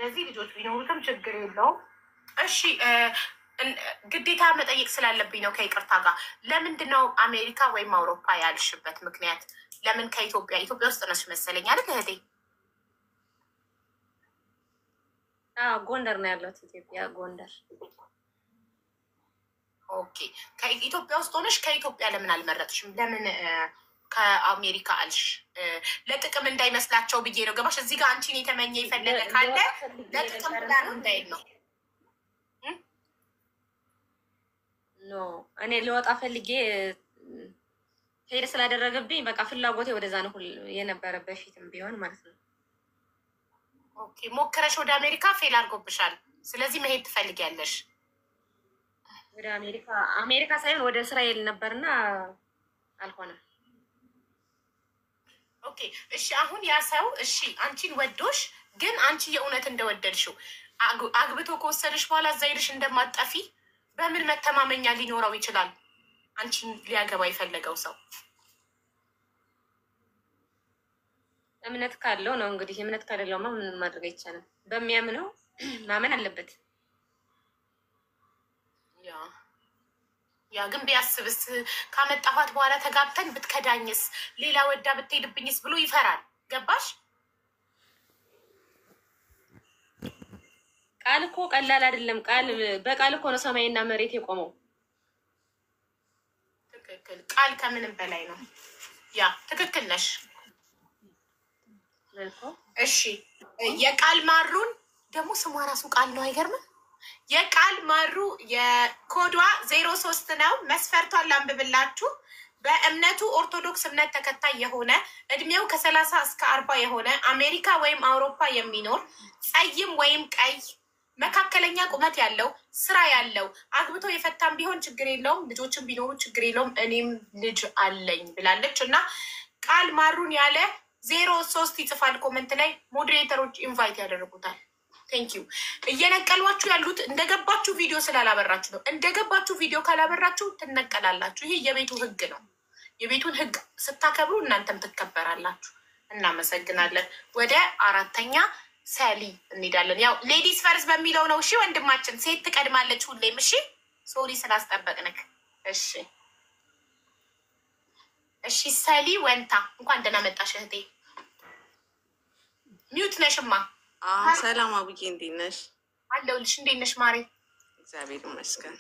ስለዚህ ልጆች ቢኖሩትም ችግር የለውም። እሺ ግዴታ መጠየቅ ስላለብኝ ነው ከይቅርታ ጋር። ለምንድን ነው አሜሪካ ወይም አውሮፓ ያልሽበት ምክንያት? ለምን ከኢትዮጵያ ውስጥ ነሽ መሰለኝ አይደል እህቴ? ጎንደር ነው ያለሁት፣ ኢትዮጵያ ጎንደር። ኦኬ ከኢትዮጵያ ውስጥ ሆነሽ ከኢትዮጵያ ለምን አልመረጥሽም? ለምን ከአሜሪካ አልሽ? ለጥቅም እንዳይመስላቸው ብዬ ነው። ገባሽ? እዚህ ጋር አንቺን የተመኘ የፈለገ ካለ ለጥቅም ብላ ነው እንዳይል ነው። ኖ እኔ ልወጣ ፈልጌ ሄድ ስላደረገብኝ በቃ ፍላጎቴ ወደዛ ነው የነበረ በፊትም ቢሆን ማለት ነው። ኦኬ ሞክረሽ ወደ አሜሪካ ፌል አድርጎብሻል። ስለዚህ መሄድ ትፈልጊያለሽ? ወደ አሜሪካ ሳይሆን ወደ እስራኤል ነበርና አልሆነም። ኦኬ እሺ አሁን ያ ሰው እሺ አንቺን ወዶሽ ግን አንቺ የእውነት እንደወደድሽው አግብቶ ከወሰደሽ በኋላ እዛ ሄደሽ እንደማጠፊ በምን መተማመኛ ሊኖረው ይችላል? አንቺን ሊያገባ የፈለገው ሰው እምነት ካለው ነው እንግዲህ። እምነት ከሌለውማ ምን ማድረግ አይቻልም። በሚያምነው ማመን አለበት። ያ ግን ቢያስብስ ካመጣኋት በኋላ ተጋብተን ብትከዳኝስ፣ ሌላ ወዳ ብትሄድብኝስ ብሎ ይፈራል። ገባሽ? ቃል እኮ ቀላል አይደለም። በቃል እኮ ነው ሰማይና መሬት የቆመው። ትክክል። ቃል ከምንም በላይ ነው። ያ ትክክል ነሽ። እሺ የቃል ማሩን ደግሞ ስሟ ራሱ ቃል ነው። አይገርምም? የቃል ማሩ የኮዷ 03 ነው። መስፈርቷን ላንብብላችሁ። በእምነቱ ኦርቶዶክስ እምነት ተከታይ የሆነ እድሜው ከ30 እስከ 40 የሆነ አሜሪካ ወይም አውሮፓ የሚኖር ጸይም ወይም ቀይ መካከለኛ ቁመት ያለው ስራ ያለው አግብቶ የፈታም ቢሆን ችግር የለውም፣ ልጆችን ቢኖሩ ችግር የለውም፣ እኔም ልጅ አለኝ ብላለች። እና ቃል ማሩን ያለ 03 ይጽፋል ኮመንት ላይ። ሞዴሬተሮች ኢንቫይት ያደርጉታል። ቴንኪዩ። እየነቀሏችሁ ያሉት እንደገባችሁ ቪዲዮ ስላላበራችሁ ነው። እንደገባችሁ ቪዲዮ ካላበራችሁ ትነቀላላችሁ። ይሄ የቤቱ ህግ ነው። የቤቱን ህግ ስታከብሩ እናንተም ትከበራላችሁ። እናመሰግናለን። ወደ አራተኛ ሰሊ እንሄዳለን። ያው ሌዲስ ፈርስ በሚለው ነው። እሺ ወንድማችን፣ ሴት ትቀድማለች ሁሌም። እሺ ሶሪ ስላስጠበቅንክ። እሺ እሺ ሰሊ ወንታ እንኳን ደህና መጣሽ እህቴ። ሚዩት ነሽማ። ሰላም አቡዬ፣ እንዴት ነሽ? አለሁልሽ። እንዴት ነሽ ማሬ? እግዚአብሔር ይመስገን።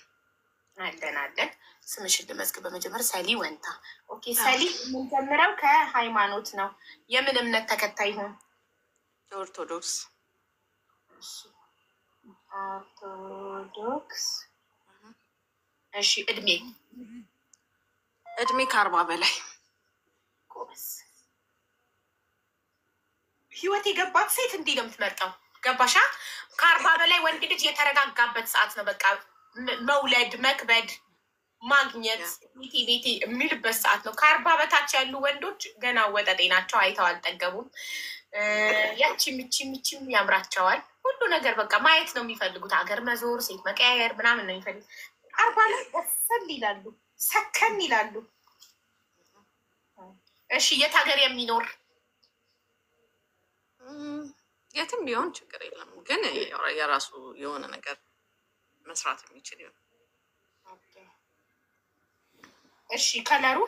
አለን። ስምሽን ልመዝግብ በመጀመር። ሰሊ ወንታ። ኦኬ ሰሊ፣ የምንጀምረው ከሃይማኖት ነው። የምን እምነት ተከታይ ይሆን? ኦርቶዶክስ። ኦርቶዶክስ። እሺ እድሜ ከ40 በላይ። ጎበዝ። ህይወት የገባት ሴት እንዲህ ነው የምትመርጠው። ገባሻ? ከ40 በላይ ወንድ ልጅ የተረጋጋበት ሰዓት ነው። በቃ መውለድ፣ መክበድ፣ ማግኘት ቤቴ የሚልበት ሰዓት ነው። ከ40 በታች ያሉ ወንዶች ገና ወጠጤ ናቸው። አይተው አልጠገቡም። ያቺ ምቺም ያምራቸዋል። ሁሉ ነገር በቃ ማየት ነው የሚፈልጉት። ሀገር መዞር፣ ሴት መቀያየር ምናምን ነው የሚፈልጉት። 40 ላይ በሰል ይላሉ፣ ሰከን ይላሉ። እሺ የት ሀገር የሚኖር? የትም ቢሆን ችግር የለም፣ ግን የራሱ የሆነ ነገር መስራት የሚችል ይሆን። እሺ ከለሩ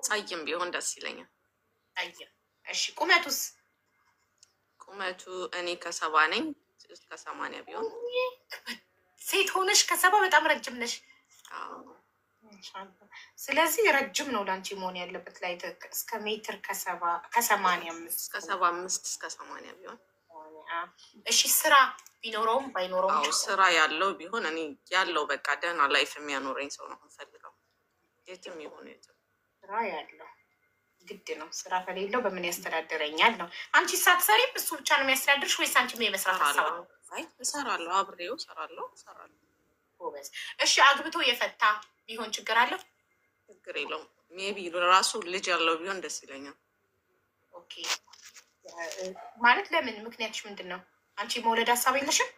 ጸይም ቢሆን ደስ ይለኛል። ጸይም። እሺ ቁመቱስ? ቁመቱ እኔ ከ70 ነኝ፣ እስከ 80 ቢሆን። ሴት ሆነሽ ከ70 በጣም ረጅም ነሽ። ስለዚህ ረጅም ነው ለአንቺ መሆን ያለበት። ላይ እስከ ሜትር ከ85 እስከ 75 እስከ 80 ቢሆን። እሺ ስራ ቢኖረውም ባይኖረውም ስራ ያለው ቢሆን። እኔ ያለው በቃ ደህና ላይፍ የሚያኖረኝ ሰው ነው የምፈልገው። የትም ይሁን የትም ስራ ያለው ግድ ነው። ስራ ከሌለው በምን ያስተዳድረኛል ነው። አንቺ ሳትሰሪም እሱ ብቻ ነው የሚያስተዳድርሽ ወይስ አንቺ የመስራት ሀሳብ ነው? እሰራለሁ፣ አብሬው እሰራለሁ። ጎበዝ። እሺ አግብቶ የፈታ ቢሆን ችግር አለው? ችግር የለውም። ሜቢ ራሱ ልጅ ያለው ቢሆን ደስ ይለኛል። ኦኬ ማለት ለምን? ምክንያትሽ ምንድን ነው? አንቺ መውለድ ሀሳብ የለሽም?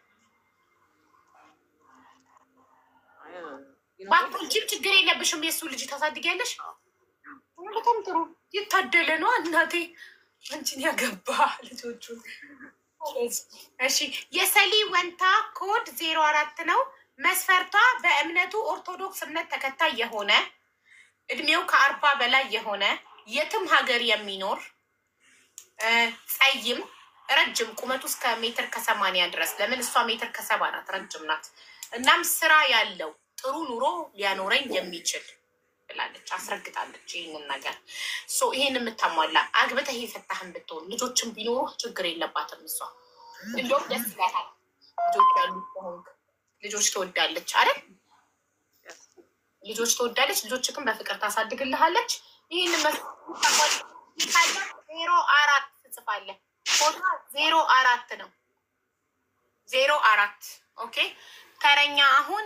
ባትወልጂም ችግር የለብሽም። የእሱ ልጅ ታሳድጊያለሽ። በጣም ጥሩ። የታደለ ነው እናቴ። አንቺን ያገባ ልጆቹን። እሺ የሰሊ ወንታ ኮድ 04 ነው። መስፈርቷ በእምነቱ ኦርቶዶክስ እምነት ተከታይ የሆነ እድሜው ከ40 በላይ የሆነ የትም ሀገር የሚኖር ጸይም ረጅም ቁመቱ እስከ ሜትር ከ80 ድረስ። ለምን እሷ ሜትር ከ70 ናት፣ ረጅም ናት። እናም ስራ ያለው ጥሩ ኑሮ ሊያኖረኝ የሚችል ብላለች፣ አስረግጣለች ይህንን ነገር። ይህን የምታሟላ አግብተህ የፈታህን ብትሆን ልጆችን ቢኖሩ ችግር የለባትም እሷ። እንዲሁም ደስ ይላታል ልጆች ያሉ ሆንክ። ልጆች ትወዳለች አይደል? ልጆች ትወዳለች። ልጆች ግን በፍቅር ታሳድግልሃለች። ይህን 04 ትጽፋለህ። ኮታ 04 ነው። 04 ኦኬ። ተረኛ አሁን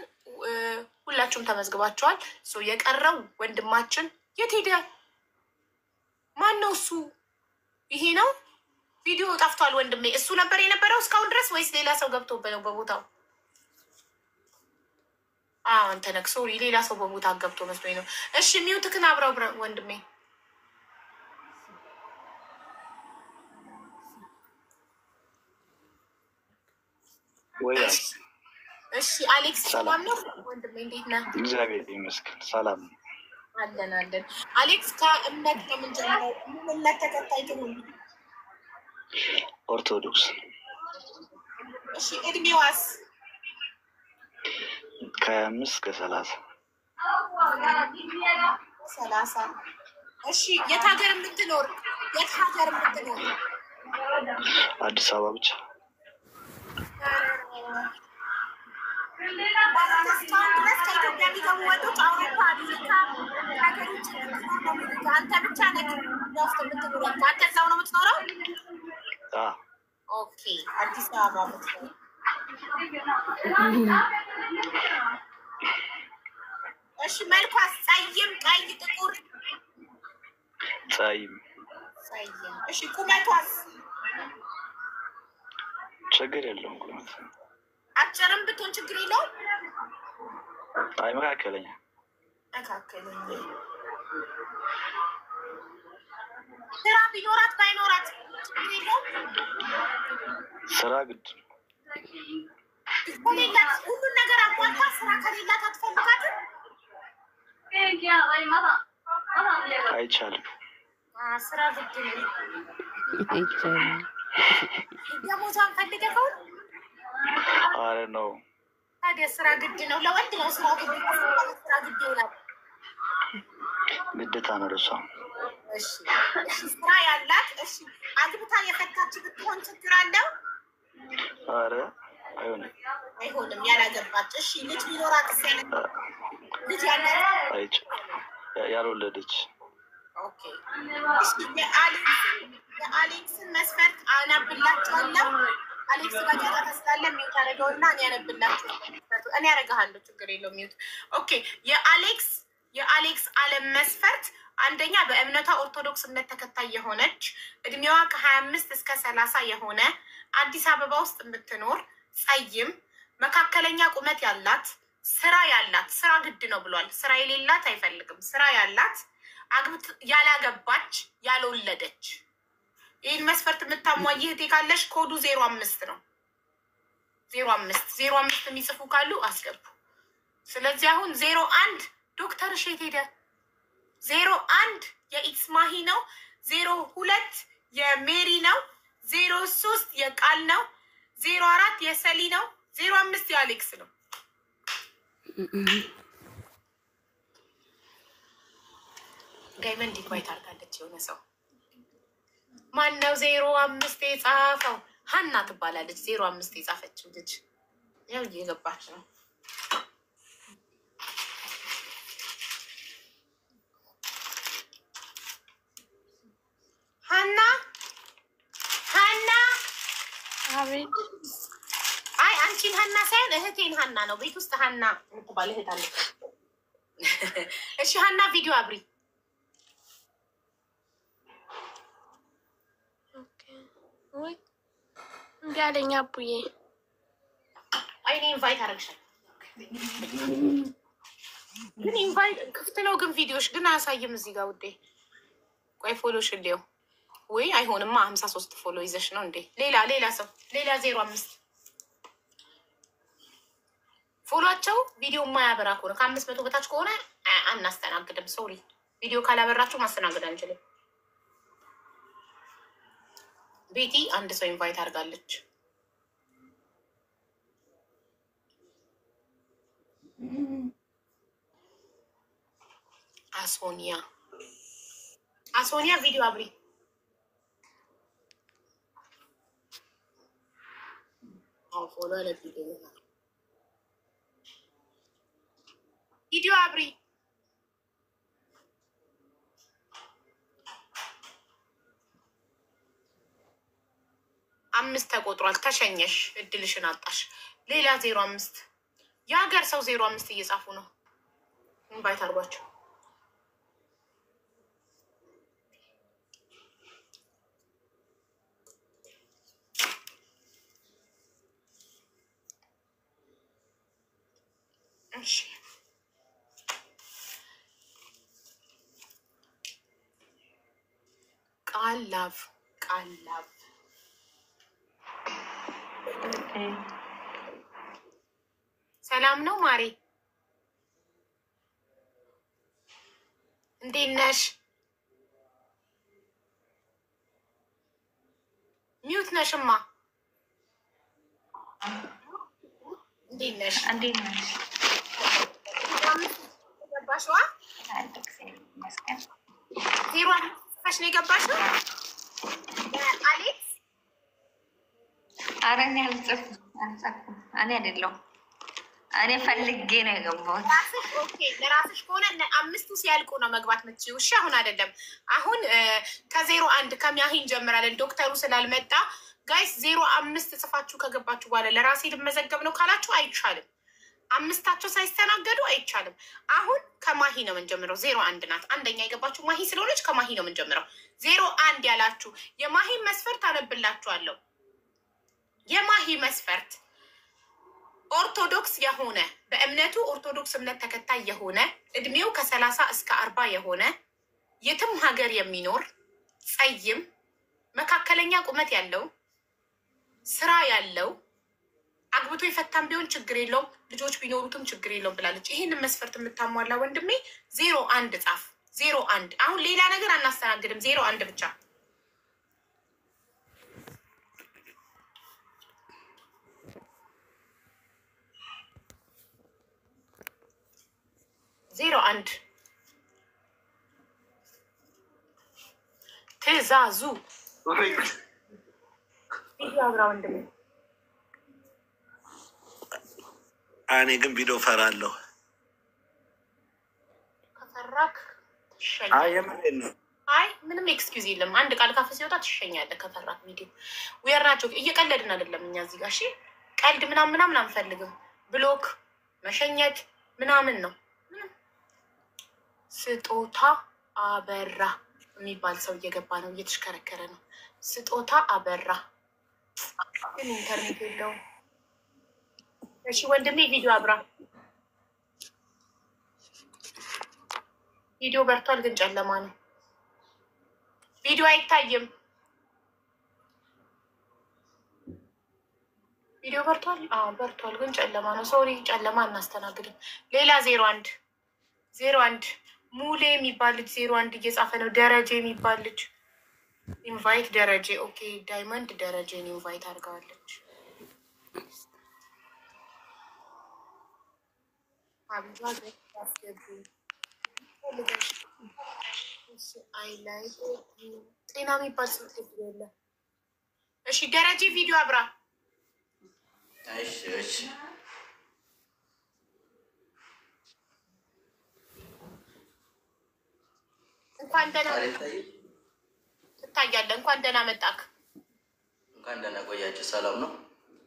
ሁላችሁም ተመዝግባችኋል። የቀረው ወንድማችን የት ሄደ? ማን ነው እሱ? ይሄ ነው። ቪዲዮ ጠፍቷል ወንድሜ። እሱ ነበር የነበረው እስካሁን ድረስ ወይስ ሌላ ሰው ገብቶበት ነው በቦታው? አንተ ነህ። ሶሪ ሌላ ሰው በቦታ ገብቶ መስሎኝ ነው። እሺ ሚውትክን አብረው ወንድሜ። እሺ አሌክስ ሰላም ነው ወንድሜ? እንዴት ነህ? እግዚአብሔር ይመስገን ሰላም አለን አለን። አሌክስ ከእምነት ከምንድን ነው? ምን እምነት ተከታይ ትሆን? ኦርቶዶክስ። እሺ እድሜዋስ? 25 እስከ 30 30። እሺ የት ሀገር የምትኖር? የት ሀገር የምትኖር? አዲስ አበባ ብቻ። እስካሁን ድረስ ከኢትዮጵያ የሚገቡ ወንዶች አውሮፓ፣ አሜሪካ ሀገሮች አንተ ብቻ ነህ ውስጥ የምትኖረው? አንተ እዛው ነው የምትኖረው? ኦኬ አዲስ አበባ የምትኖረው። እሺ መልኳስ? ጸይም፣ ቀይ፣ ጥቁር? ጸይም። ጸይም። እሺ ቁመቷስ? ችግር የለውም ቁመት። አጭርም ብትሆን ችግር የለውም? አይ መካከለኛ። መካከለኛ። ስራ ቢኖራት ባይኖራት ችግር የለውም? ስራ ግድ ነው። ከሌላት ሁሉን ነገር አሟልታ ስራ ከሌላት አትፈልጋትም? አይቻልም። ስራ ግድ ነው። ደሞዟን ፈልገህ ከሆነ አረ ነው። ታዲያ ስራ ግድ ነው። ለወንድ ነው ስራ ግድ ነው። ስራ ግድ ይሆናል። ግዴታ ነው ለሷ። እሺ ስራ ያላት። እሺ አግብታ የፈታች ብትሆን ችግር አለው? አረ አይሆንም። አይሆንም ያላገባች። እሺ ልጅ ቢኖራት ልጅ ያላት ያልወለደች። ኦኬ እሺ የአሌክስን መስፈርት አነብላችኋለሁ። አሌክስ ጋር ተስላለ ሚውት አደረገውና እኔ ያነብላችኋለሁ። እኔ ያደርግሃለሁ ችግር የለውም ሚውት። ኦኬ የአሌክስ አለም መስፈርት አንደኛ በእምነቷ ኦርቶዶክስ እምነት ተከታይ የሆነች እድሜዋ ከ25 እስከ 30 የሆነ አዲስ አበባ ውስጥ የምትኖር ጸይም መካከለኛ ቁመት ያላት ስራ ያላት። ስራ ግድ ነው ብሏል። ስራ የሌላት አይፈልግም። ስራ ያላት ያላገባች ያልወለደች። ይህን መስፈርት የምታሟይ እህቴ ካለሽ ኮዱ 05 ነው። 05 የሚጽፉ ካሉ አስገቡ። ስለዚህ አሁን 01 ዶክተር እሸት ሄደ። 01 የኢስማሂ ነው። 02 የሜሪ ነው። 03 የቃል ነው። 04 የሰሊ ነው። 05 የአሌክስ ነው። ጋይመንድ ኢንቫይት አድርጋለች። የሆነ ሰው ማነው 05 የጻፈው? ሀና ትባላለች። 05 የጻፈችው ልጅ ያው እየገባች ነው። ሀና አቤት። አይ አንቺን ሀና ሳይሆን እህቴን ሀና ነው። ቤት ውስጥ ሀና የምትባል እህት አለች። እሺ ሀና ቪዲዮ አብሪ። ወይ እምቢ አለኝ አቡዬ። አይ እኔ ኢንቫይት አደረግሻል ግን ኢንቫይት ክፍት ነው። ግን ቪዲዮሽ ግን አያሳይም እዚህ ጋር ውዴ። ቆይ ፎሎሽ እንዲው ወይ አይሆንማ። 53 ፎሎ ይዘሽ ነው እንዴ? ሌላ ሰው ሌላ 05 ፎሎቸው ቪዲዮ የማያበራ ከሆነ ከ500 በታች ከሆነ አናስተናግድም። ሶሪ ቪዲዮ ካላበራችሁ ማስተናገድ አንችልም። ቤቲ አንድ ሰው ኢንቫይት አድርጋለች። አሶኒያ ቪዲዮ አብሪ። ፎሎ ቪዲዮ አብሪ። አምስት ተቆጥሯል። ተሸኘሽ፣ እድልሽን አጣሽ። ሌላ 05 የሀገር ሰው 05 እየጻፉ ነው። ኢንቫይት አድርጓቸው። እሺ ቃላቭ ሰላም ነው ማሬ፣ እንዴት ነሽ? ሚዩት ነሽማ። እንዴት ነሽ? ገባሽዋ? 05 ነው የገባሽው አሌክስ? ኧረ እኔ አልጽፍም። እኔ አይደለሁም። እኔ ፈልጌ ነው የገባሁት። ለራስሽ ከሆነ 5 ሲያልቁ ነው መግባት የምትችይው። እሺ አሁን አይደለም። አሁን ከ01 ከሚያሂ እንጀምራለን። ዶክተሩ ስላልመጣ ጋይስ 05 ጽፋችሁ ከገባችሁ በኋላ ለራሴ ልመዘገብ ነው ካላችሁ አይቻልም። 5ታቸው ሳይስተናገዱ አይቻልም። አሁን ከማሂ ነው የምንጀምረው። 01 ናት አንደኛ የገባችሁ ማሂ ስለሆነች ከማሂ ነው የምንጀምረው። 01 ያላችሁ የማሂ መስፈርት አነብላችኋለሁ። የማሂ መስፈርት ኦርቶዶክስ የሆነ በእምነቱ ኦርቶዶክስ እምነት ተከታይ የሆነ እድሜው ከ30 እስከ 40 የሆነ የትም ሀገር የሚኖር ጸይም መካከለኛ ቁመት ያለው ስራ ያለው አግብቶ የፈታም ቢሆን ችግር የለውም፣ ልጆች ቢኖሩትም ችግር የለውም ብላለች። ይህንን መስፈርት የምታሟላ ወንድሜ 01 ጻፍ። 01 አሁን ሌላ ነገር አናስተናግድም። 01 ብቻ። ትእዛዙ አብራ ወንድሜ። እኔ ግን ቪዲዮ ፈራለሁ። ከፈራክ የምሬን ነው። አይ ምንም ኤክስኪውዝ የለም። አንድ ቃል ካፍ ሲወጣ ትሸኛለህ። ከፈራክ ቪዲዮ ዌር ናቸው። እየቀለድን አይደለም እኛ እዚህ ጋር። እሺ ቀልድ ምናምን አንፈልግም። ብሎክ መሸኘት ምናምን ነው። ስጦታ አበራ የሚባል ሰው እየገባ ነው፣ እየተሽከረከረ ነው። ስጦታ አበራ ግን ኢንተርኔት የለውም። እሺ ወንድሜ ቪዲዮ አብራ። ቪዲዮ በርቷል ግን ጨለማ ነው። ቪዲዮ አይታይም። ቪዲዮ በርቷል። በርቷል ግን ጨለማ ነው። ሶሪ ጨለማ እናስተናግድም። ሌላ 01 ሙሌ የሚባል ልጅ 01 እየጻፈ ነው። ደረጀ የሚባል ልጅ ኢንቫይት ደረጀ። ኦኬ ዳይመንድ ደረጀን ኢንቫይት አድርገዋለች። አብዛ ያስገቡ አይ ላይ ጤና የሚባል ስልክ የለ። እሺ ደረጀ ቪዲዮ አብራ። እሺ እንኳን ደህና ትታያለህ። እንኳን ደህና መጣክ። እንኳን ደህና ቆያችሁ። ሰላም ነው?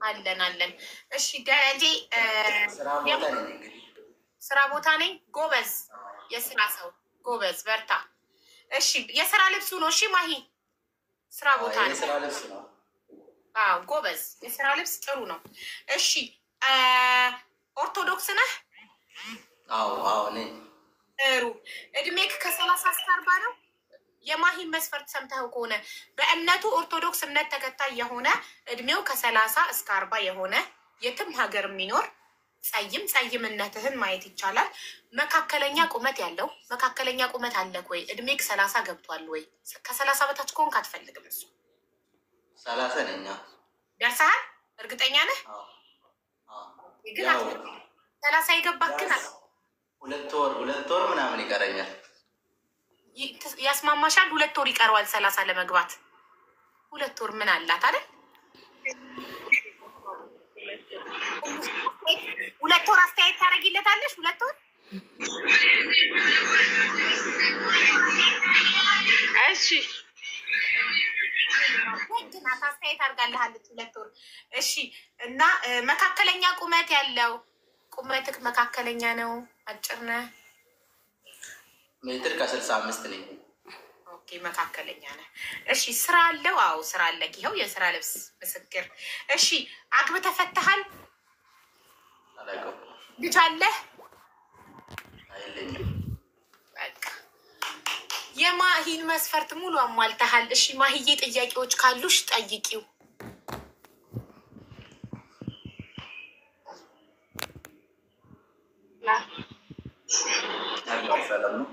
አለን። እሺ ደረጀ ስራ ቦታ ነኝ። ጎበዝ፣ የስራ ሰው ጎበዝ፣ በርታ። እሺ የስራ ልብሱ ነው። እሺ ማሂ ስራ ቦታ ነው። የስራ ልብስ ነው። ጎበዝ፣ የስራ ልብስ ጥሩ ነው። እሺ ኦርቶዶክስ ነህ? አዎ ነኝ። ጥሩ። እድሜክ ከ30 እስከ 40 ነው? የማሂን መስፈርት ሰምተው ከሆነ በእምነቱ ኦርቶዶክስ እምነት ተከታይ የሆነ እድሜው ከ30 እስከ 40 የሆነ የትም ሀገር የሚኖር ጸይምነትህን ማየት ይቻላል። መካከለኛ ቁመት ያለው መካከለኛ ቁመት አለክ ወይ? እድሜክ 30 ገብቷል ወይ? ከ30 በታች ከሆንክ አትፈልግም። እሱ 30 ነኝ። ደርሰሃል? እርግጠኛ ነህ? ግን 30 የገባክ ግን 2 ወር ምናምን ይቀረኛል። ያስማማሻል? 2 ወር ይቀረዋል 30 ለመግባት። 2 ወር ምን አላት አይደል? 2 ወር አስተያየት ታደርጊለታለሽ? 2 ወር እሺ ወንድናት አስተያየት አድርጋለሃለች 2 ወር። እሺ እና መካከለኛ ቁመት ያለው ቁመትክ መካከለኛ ነው? አጭር ነህ? ሜትር ከ65 ነኝ። ኦኬ መካከለኛ ነህ። እሺ ስራ አለው? አዎ ስራ አለክ። ይኸው የስራ ልብስ ምስክር። እሺ አግብተህ ፈተሃል? አላውቅም። ልጅ አለህ? አይለኝም። በቃ የማሂን መስፈርት ሙሉ አሟልተሃል። እሺ ማሂዬ ጥያቄዎች ካሉሽ ጠይቂው። ሰላም ነው።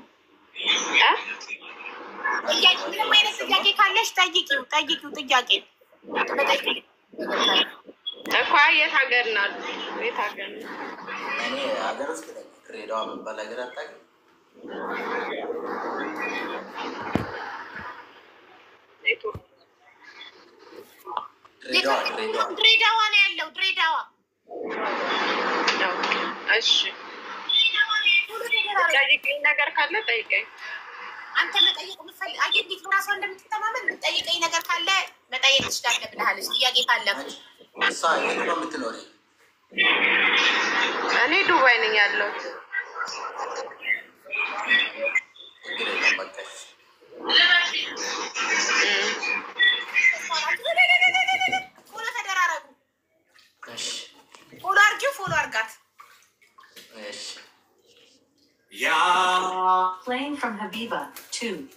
ምንም አይነት ጥያቄ ካለሽ ጠይቂው። ጥያቄ እኮ የት ሀገር ናት? የት ሀገር ነው? እኔ ሀገር ውስጥ ነኝ። ድሬዳዋ የሚባል ሀገር አታውቅም? ድሬዳዋ ነው ያለው። ድሬዳዋ። እሺ ጠይቀኝ፣ ነገር ካለ ጠይቀኝ። አንተ መጠየቅ ምፈልግ አየህ፣ እንዴት በራሷ እንደምትተማመን የምትጠይቀኝ ነገር ካለ መጠየቅ ትችላለህ ብለሃለች። ጥያቄ ካለ እሷ የት ነው የምትኖሪ? እኔ ዱባይ ነኝ ያለሁት። ችግር የለም በቃ ፎሎ ተደራረጉ። ፎሎ አርጊው፣ ፎሎ አርጋት። Playing from Habiba 2.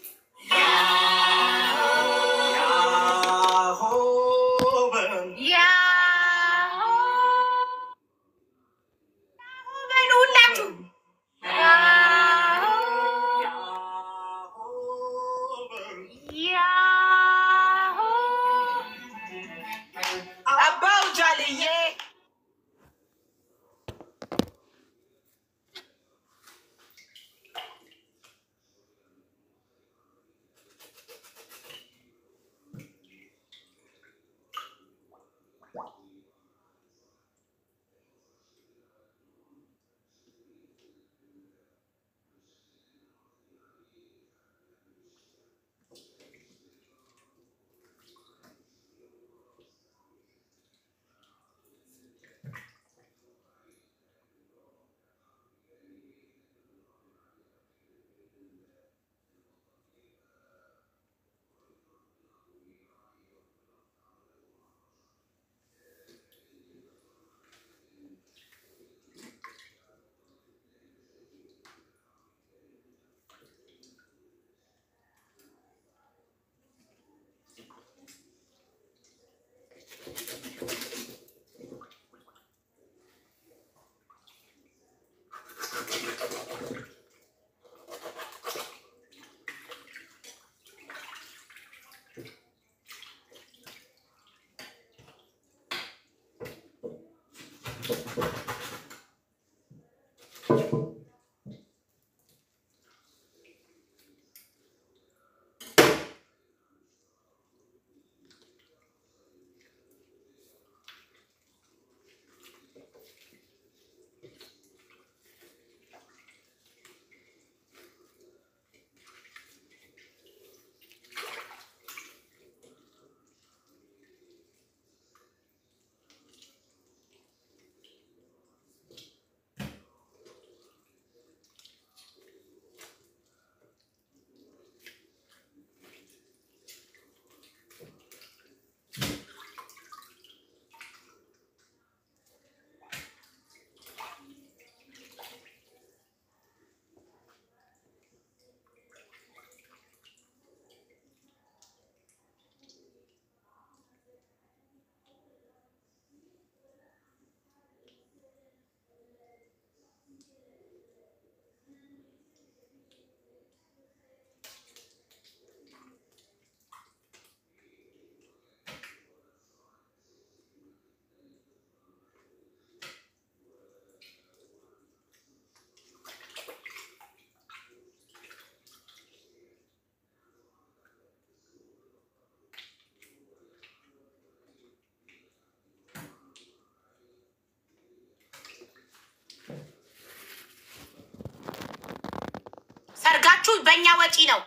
በእኛ ወጪ ነው።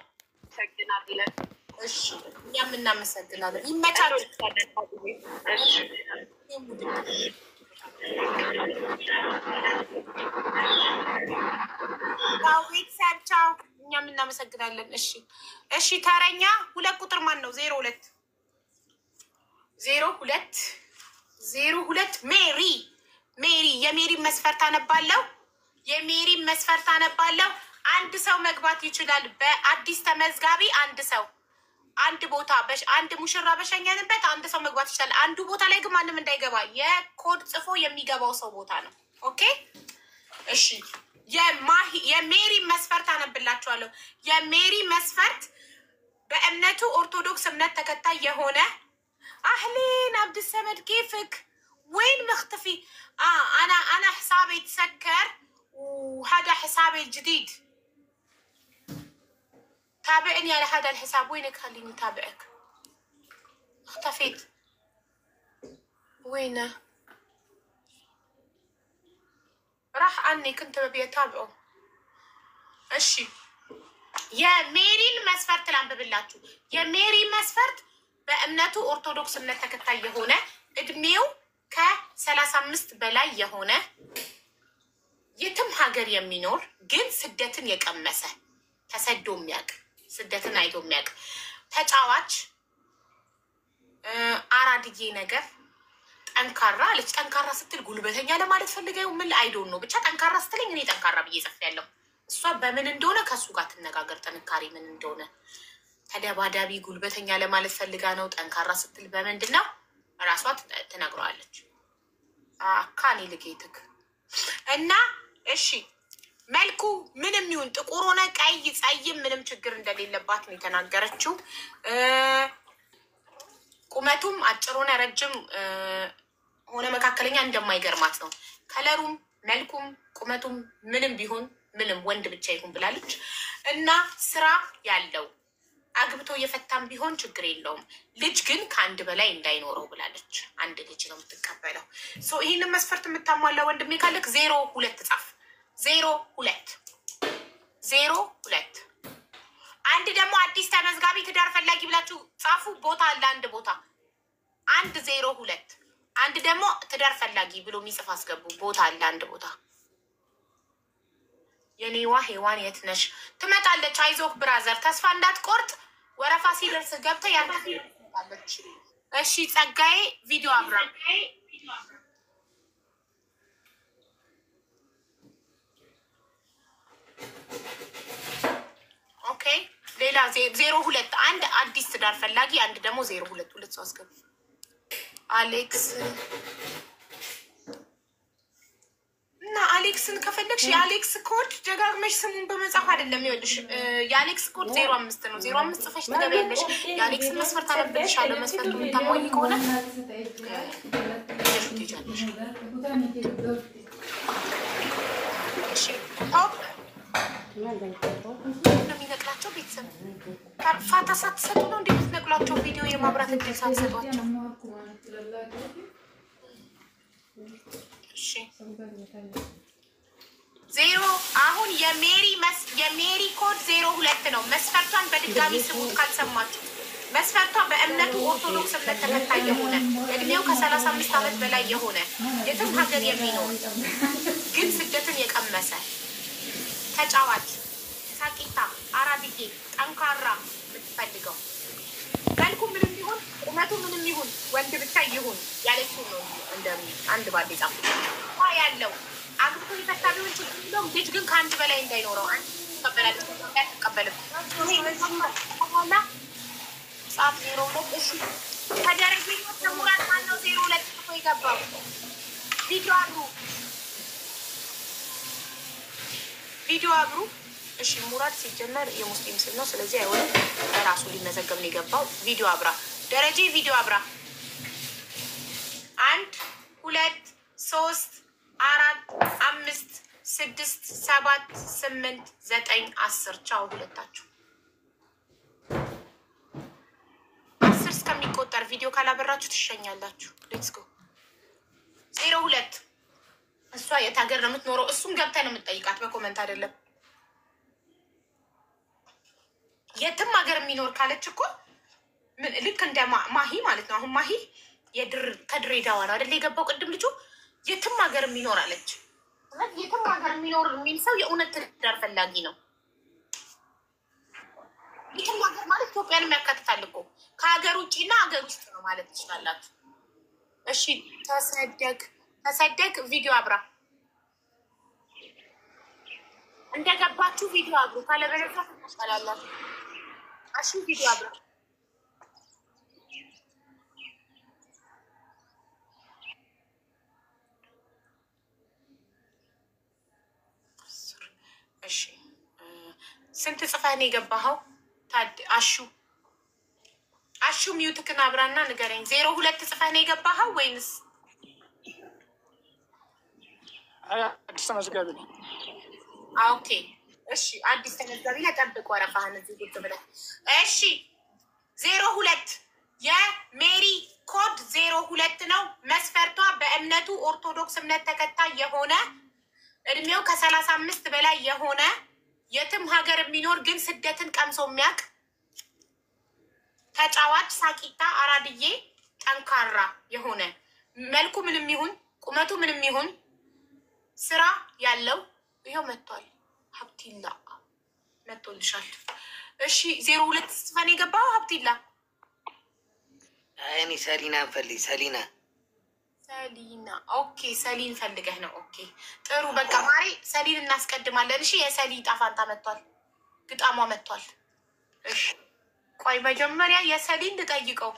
ሰግናለን። እሺ እኛም እናመሰግናለን። ይመቻችሁ። ቤተሰብ ቻው። እኛም እናመሰግናለን። እሺ እሺ። ተረኛ 2 ቁጥር ማን ነው? 02 ሜሪ የሜሪ መስፈርት አነባለሁ። አንድ ሰው መግባት ይችላል። በአዲስ ተመዝጋቢ አንድ ሰው አንድ ቦታ አንድ ሙሽራ በሸኘንበት አንድ ሰው መግባት ይችላል። አንዱ ቦታ ላይ ግን ማንም እንዳይገባ የኮድ ጽፎ የሚገባው ሰው ቦታ ነው። ኦኬ እሺ። የሜሪ መስፈርት አነብላችኋለሁ። የሜሪ መስፈርት በእምነቱ ኦርቶዶክስ እምነት ተከታይ የሆነ አህሌን አብድሰመድ ኬፍክ ወይን መክትፊ አና ሕሳቤ ተሰከር وهذا حسابي الجديد تابعني على هذا الحساب. وينك؟ خليني تابعك. اختفيت. وينه؟ راح عني كنت ببي اتابعه. እሺ የሜሪን መስፈርት ላንብብላችሁ። የሜሪ መስፈርት በእምነቱ ኦርቶዶክስ እምነት ተከታይ የሆነ እድሜው ከ35 በላይ የሆነ የትም ሀገር የሚኖር ግን ስደትን የቀመሰ ተሰዶ የሚያውቅ ስደትን አይቶ የሚያውቅ ተጫዋች፣ አራድዬ ነገር፣ ጠንካራ አለች። ጠንካራ ስትል ጉልበተኛ ለማለት ፈልገው ምን አይዶን ነው። ብቻ ጠንካራ ስትለኝ እኔ ጠንካራ ብዬ ጽፌያለሁ። እሷ በምን እንደሆነ ከሱ ጋር ትነጋገር። ጥንካሬ ምን እንደሆነ ተደባዳቢ ጉልበተኛ ለማለት ፈልጋ ነው። ጠንካራ ስትል በምንድን ነው እራሷ ትነግረዋለች። አካኒ ልጌትክ እና እሺ መልኩ ምንም ይሁን ጥቁር ሆነ ቀይ ጸይም ምንም ችግር እንደሌለባት ነው የተናገረችው። ቁመቱም አጭር ሆነ ረጅም ሆነ መካከለኛ እንደማይገርማት ነው። ከለሩም መልኩም ቁመቱም ምንም ቢሆን ምንም ወንድ ብቻ ይሁን ብላለች። እና ስራ ያለው አግብቶ የፈታም ቢሆን ችግር የለውም። ልጅ ግን ከአንድ በላይ እንዳይኖረው ብላለች። አንድ ልጅ ነው የምትቀበለው። ይህንን መስፈርት የምታሟላ ወንድሜ ካለክ 02 ጻፍ። 02 አንድ ደግሞ አዲስ ተመዝጋቢ ትዳር ፈላጊ ብላችሁ ጻፉ። ቦታ አለ አንድ ቦታ 102 አንድ ደግሞ ትዳር ፈላጊ ብሎ የሚጽፍ አስገቡ። ቦታ አለ አንድ ቦታ። የኔዋ ሄዋን የት ነሽ? ትመጣለች። አይዞክ ብራዘር ተስፋ እንዳትቆርጥ። ወረፋ ሲደርስ ገብተህ ያንተ ትመጣለች። እሺ ጸጋዬ ቪዲዮ አብራ። ኦኬ ሌላ 02 አንድ አዲስ ትዳር ፈላጊ አንድ ደግሞ 02 ሁለት ሰው አስገቡ። አሌክስ እና አሌክስን ከፈለግሽ የአሌክስ ኮድ ደጋግመሽ ስሙን በመጻፍ አይደለም። ይኸውልሽ የአሌክስ ኮድ 05 ነው። 05 ጽፈሽ ትገቢያለሽ። የአሌክስን መስፈርት አነብልሻለሁ። መስፈርቱ የምታሟይ ከሆነ ትሄጃለሽ። እሺ ሆፕ እንደሚነቅላቸው ቤተሰብ ፋታ ሳትሰጡ ነው እንደምትነቅሏቸው። ቪዲዮ የማብራት እድል ሳትሰጧቸው። እሺ ዜሮ አሁን የሜሪ ኮድ 02 ነው። መስፈርቷን በድጋሚ ስሙት ካልሰማችሁ። መስፈርቷ በእምነቱ ኦርቶዶክስ እምነት ተከታይ የሆነ እድሜው ከ35 ዓመት በላይ የሆነ የትም ሀገር የሚኖር ግን ስደትን የቀመሰ ተጫዋች፣ ሳቂታ፣ አራድዬ፣ ጠንካራ የምትፈልገው መልኩ ምንም ይሁን ቁመቱ ምንም ይሁን ወንድ ብቻ ይሁን ያለችው ነው። እንደ አንድ ባዴ ጻፍ ያለው አግብቶ የፈታ ቢሆን ችግር የለውም። ልጅ ግን ከአንድ በላይ እንዳይኖረው አንድ ተቀበላለች ተቀበለ ሆና ጻፍ 02 እሺ ከደረጀ ተሙራት ማነው 02 ጽፎ የገባው? ቪዲዮ አብሩ። እሺ ሙራድ ሲጀመር የሙስሊም ስም ነው። ስለዚህ አይሆንም። በራሱ ሊመዘገብ ነው የገባው። ቪዲዮ አብራ ደረጀ ቪዲዮ አብራ 1 2 3 4 5 6 7 8 9 10 ቻው ሁለታችሁ። 10 እስከሚቆጠር ቪዲዮ ካላበራችሁ ትሸኛላችሁ። ሌትስ ጎ 02 እሷ የት ሀገር ነው የምትኖረው? እሱም ገብተህ ነው የምትጠይቃት በኮመንት አይደለም። የትም ሀገር የሚኖር ካለች እኮ ልክ እንደ ማሂ ማለት ነው። አሁን ማሂ ከድሬዳዋ ነው አይደል የገባው ቅድም ልጁ የትም ሀገር የሚኖር አለች። የትም ሀገር የሚኖር የሚል ሰው የእውነት ትዳር ፈላጊ ነው። የትም ሀገር ማለት ኢትዮጵያንም ያካትታል እኮ ከሀገር ውጭና ሀገር ውስጥ ነው ማለት ትችላላችሁ። እሺ ተሰደግ ቪዲዮ አብራ እንደገባችሁ ቪዲዮ አብሩ ካለበለዚያ ትቀላላችሁ። እሺ ቪዲዮ አብራ እሺ ስንት ጽፈህ ነው የገባኸው? አሹ ሚዩትክን አብራና ንገረኝ። 02 ጽፈህ ነው የገባኸው ወይንስ አዲስ ተመዝጋቢ ነው? ኦኬ እሺ፣ አዲስ ተመዝጋቢ ነህ። ጠብቅ ወረፋህን እዚህ ቁጭ ብለህ። እሺ 02 የሜሪ ኮድ 02 ነው። መስፈርቷ በእምነቱ ኦርቶዶክስ እምነት ተከታይ የሆነ እድሜው ከ35 በላይ የሆነ የትም ሀገር የሚኖር ግን ስደትን ቀምሶ የሚያውቅ ተጫዋች፣ ሳቂታ፣ አራድዬ፣ ጠንካራ የሆነ መልኩ ምንም ይሁን ቁመቱ ምንም ይሁን ስራ ያለው ይኸው መጥቷል። ሀብቲላ መጥቶልሻል። እሺ 02 ጽፈን የገባው ሀብቲላ እኔ ሰሊና ፈልግ ሰሊና ኦኬ፣ ሰሊን ፈልገህ ነው። ኦኬ ጥሩ በቃ ማሬ ሰሊን እናስቀድማለን። እሺ የሰሊ ጣፋንታ መጥቷል፣ ግጣሟ መጥቷል። እሺ ቆይ መጀመሪያ የሰሊን ልጠይቀው።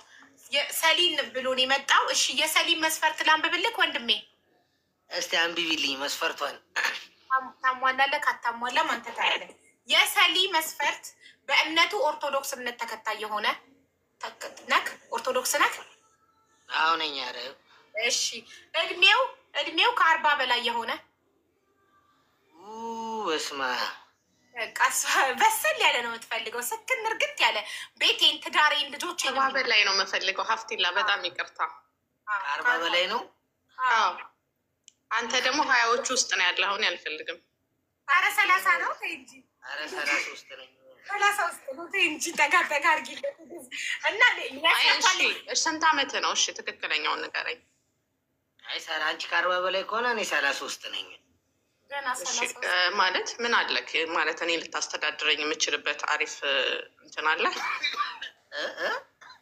ሰሊን ብሎን የመጣው እሺ፣ የሰሊን መስፈርት ላንብብልክ ወንድሜ። እስቲ አንብቢልኝ መስፈርቷን። ታሟላለህ ካታሟላም አንተ ታያለህ። የሰሊ መስፈርት በእምነቱ ኦርቶዶክስ እምነት ተከታይ የሆነ ነክ ኦርቶዶክስ ነክ? አዎ ነኝ። ኧረ እሺ እድሜው ከ40 በላይ የሆነ በስመ አብ በሰል ያለ ነው የምትፈልገው? ስክን እርግጥ ያለ ቤቴን፣ ትዳሬን፣ ልጆች 40 በላይ ነው የምፈልገው። ሀፍቲላ በጣም ይቅርታ 40 በላይ ነው። አዎ አንተ ደግሞ 20ዎቹ ውስጥ ነው ያለ። አሁን አልፈልግም። ኧረ 30 ነው ተይ እንጂ። ኧረ 33 ነኝ። 33 ነው ተይ እንጂ። ጠጋ አድርጊ እና ስንት ዓመት ነው? እሺ ትክክለኛውን ንገረኝ። አይ አንቺ ከ40 በላይ ከሆነ እኔ 33 ነኝ። ማለት ምን አለክ? ማለት እኔ ልታስተዳድረኝ የምችልበት አሪፍ እንትን አለ?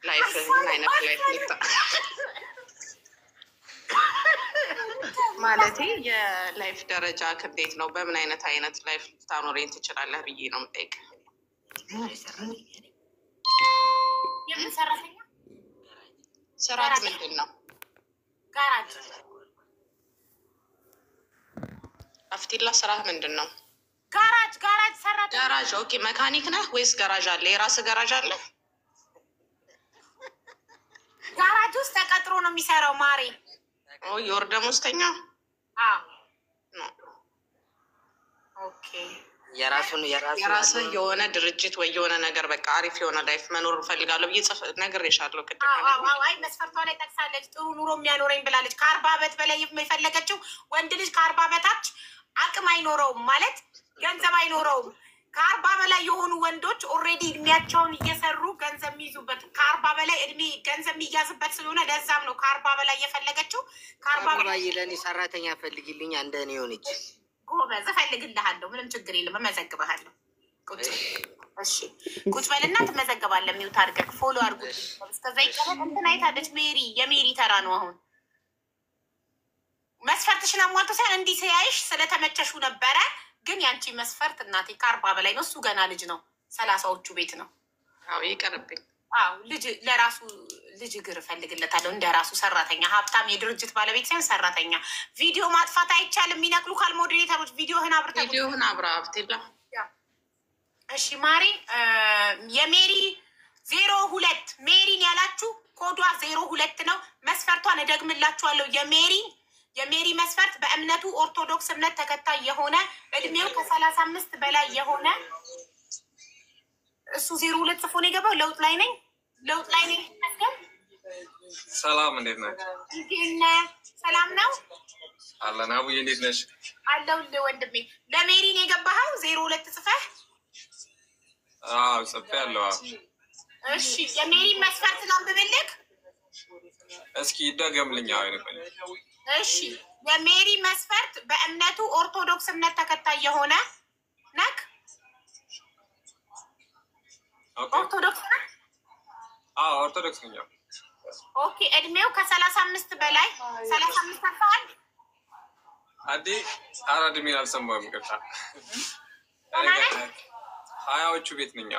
ላይፍ ምን አይነት ላይፍ ማለት የላይፍ ደረጃ እንዴት ነው? በምን አይነት ላይፍ ልታኖረኝ ትችላለህ ብዬ ነው የምጠይቅ። የምን ሰራተኛ? ስራት ምንድን ነው? ጋራጅ። አፍቲላ ስራት ምንድን ነው? ጋራጅ ሰራተኛ። ጋራጅ። ኦኬ መካኒክ ነህ ወይስ ጋራጅ አለ? የራስህ ጋራጅ አለ? ጋራጅ ውስጥ ተቀጥሮ ነው የሚሰራው ማሬ። የወር ደመወዝተኛ? ኦኬ የራስህ የሆነ ድርጅት ወይ የሆነ ነገር በቃ አሪፍ የሆነ ላይፍ መኖር እፈልጋለሁ ብዬ ነግሬሻለሁ ቅድም። አይ መስፈርቷ ላይ ጠቅሳለች። ጥሩ ኑሮ የሚያኖረኝ ብላለች። ከ40 ዓመት በላይ የፈለገችው ወንድ ልጅ ከ40 በታች አቅም አይኖረውም ማለት ገንዘብ አይኖረውም። ከ40 በላይ የሆኑ ወንዶች ኦልሬዲ እድሜያቸውን እየሰሩ ገንዘብ የሚይዙበት ከ40 በላይ እድሜ ገንዘብ የሚያዝበት ስለሆነ ለዛም ነው ከ40 በላይ የፈለገችው። ከ40 በላይ ለእኔ ሰራተኛ ፈልግልኝ እንደ እኔ ሆነች። ጎበዝ እፈልግልሃለሁ፣ ምንም ችግር የለም፣ እመዘግብሃለሁ። ቁጭ በልና ትመዘገባለህ። ሚውት አድርገህ ፎሎ አድርጉት። እስከዛ ይቀበል። እንትን አይታለች ሜሪ፣ የሜሪ ተራ ነው አሁን። መስፈርትሽን አሟልቶ ሳይሆን እንዲህ ሲያይሽ ስለተመቸሹ ነበረ። ግን ያንቺ መስፈርት እናቴ ከ40 በላይ ነው። እሱ ገና ልጅ ነው፣ 30ዎቹ ቤት ነው። አዎ ይቀርብኝ። አዎ ልጅ ለራሱ ልጅ እግር እፈልግለታለሁ እንደ ራሱ ሰራተኛ፣ ሀብታም የድርጅት ባለቤት ሳይሆን ሰራተኛ። ቪዲዮ ማጥፋት አይቻልም። የሚነቅሉ ካል ሞዴሬተሮች ቪዲዮህን አብራ ሀብቴላ። እሺ ማሪ የሜሪ 02 ሜሪን ያላችሁ ኮዷ 02 ነው። መስፈርቷን እደግምላችኋለሁ። የሜሪ መስፈርት በእምነቱ ኦርቶዶክስ እምነት ተከታይ የሆነ እድሜው ከ35 በላይ የሆነ እሱ 02 ጽፎ ነው የገባው። ለውጥ ላይ ነኝ። ሰላም እንዴት ነህ? ሰላም ነው አለን። አቡዬ እንዴት ነሽ? አለሁልህ ወንድሜ። ለሜሪን የገባኸው 02 ጽፈህ? ጽፌያለሁ። እሺ የሜሪ መስፈርት ነው ብብልክ እስኪ ይደገምልኝ። እሺ የሜሪ መስፈርት በእምነቱ ኦርቶዶክስ እምነት ተከታይ የሆነ ነክ ኦርቶዶክስ ነክ? አዎ ኦርቶዶክስ ነኝ። ኦኬ እድሜው ከ35 በላይ 35 አልፈዋል። አዲ አራድ ምን አልሰማሁም። ይቅርታ ሀያዎቹ ቤት ነኝ።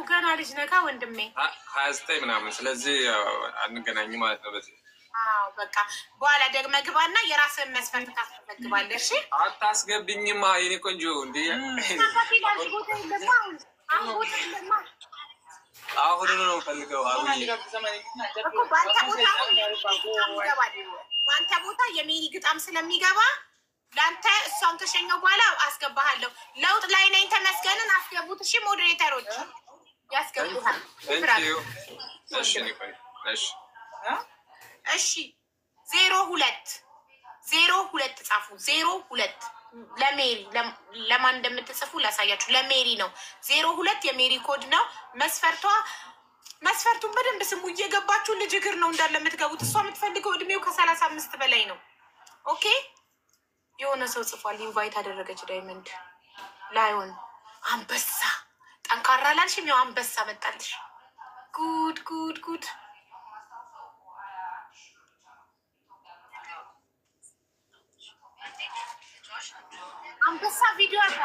ገና ልጅ ነካ ወንድሜ 29 ምናምን። ስለዚህ አንገናኝም ማለት ነው በዚህ። አዎ በቃ በኋላ ደግመህ ግባና የራስህን መስፈርት ታስመዘግባለህ። እሺ አታስገብኝማ የኔ ቆንጆ እንዴ። አሁን ነው ፈልገው በአንተ ቦታ የሜሪ ግጣም ስለሚገባ ለአንተ እሷን ከሸኘው በኋላ አስገባሃለሁ። ለውጥ ላይ ነኝ ተመስገንን አስገቡት። እሺ ሞዴሬተሮች ያስገቡሃል። እሺ 02 ጻፉ። 02 ለሜሪ ለማን እንደምትጽፉ ላሳያችሁ። ለሜሪ ነው 02 የሜሪ ኮድ ነው። መስፈርቱን በደንብ ስሙ። እየገባችሁ ልጅ እግር ነው እንዳለ የምትገቡት። እሷ የምትፈልገው እድሜው ከ35 በላይ ነው። ኦኬ የሆነ ሰው ጽፏል። ኢንቫይት አደረገች። ዳይመንድ ላይሆን አንበሳ ጠንካራ ላልሽም ያው አንበሳ መጣልሽ። ጉድ ጉድ ጉድ። አንበሳ ቪዲዮ አለ